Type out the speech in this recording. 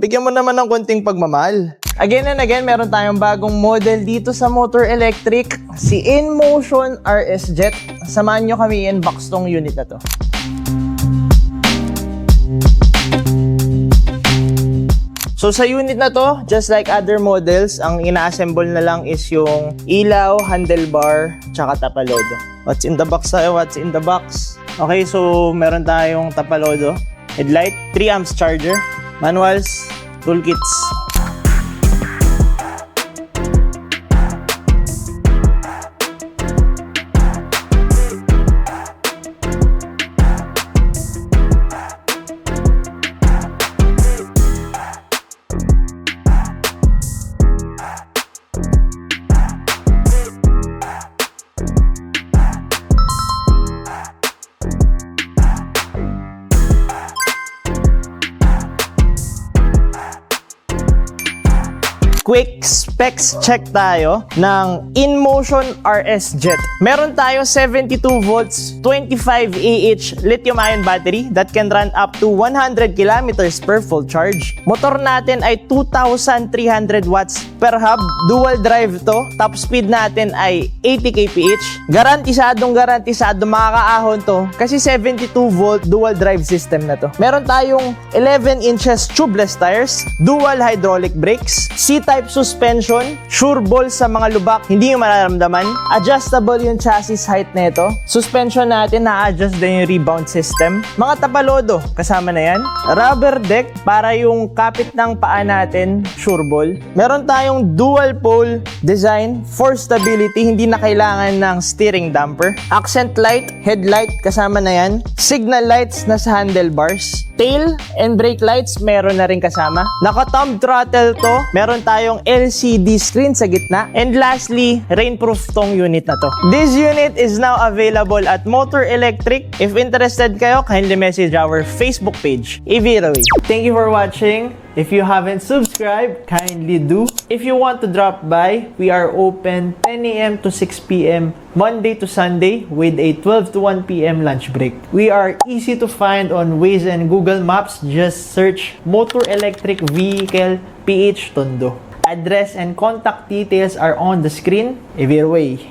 Bigyan mo naman ng konting pagmamahal. Again and again, meron tayong bagong model dito sa Motor Electric, si InMotion RS Jet. Samahan nyo kami i-unbox tong unit na to. So sa unit na to, just like other models, ang ina-assemble na lang is yung ilaw, handlebar, tsaka tapalodo. What's in the box tayo? What's in the box? Okay, so meron tayong tapalodo, headlight, 3 amps charger, manuals, toolkits. Quick specs check tayo ng InMotion RS Jet. Meron tayo 72 volts, 25 Ah lithium-ion battery that can run up to 100 kilometers per full charge. Motor natin ay 2,300 watts per hub, dual drive to. Top speed natin ay 80 kph. Garantisado makakaahon to kasi 72 volt dual drive system na to. Meron tayong 11 inches tubeless tires, dual hydraulic brakes, C-type suspension, sure ball sa mga lubak, hindi yung mararamdaman. Adjustable yung chassis height nito. Suspension natin, na-adjust din yung rebound system. Mga tapalodo, kasama na yan. Rubber deck, para yung kapit ng paa natin, sure ball. Meron tayong dual pole design for stability, hindi na kailangan ng steering damper. Accent light, headlight, kasama na yan. Signal lights na sa handlebars. Tail and brake lights, meron na rin kasama. Naka-thumb throttle to. Meron tayong LCD screen sa gitna. And lastly, rainproof tong unit na to. This unit is now available at Motor Electric. If interested kayo, kindly message our Facebook page, Eviraway. Thank you for watching. If you haven't subscribed, kindly do. If you want to drop by, we are open 10 a.m. to 6 p.m. Monday to Sunday with a 12 to 1 p.m. lunch break. We are easy to find on Waze and Google Maps. Just search Motor Electric Vehicle PH Tondo. Address and contact details are on the screen. Eviraway.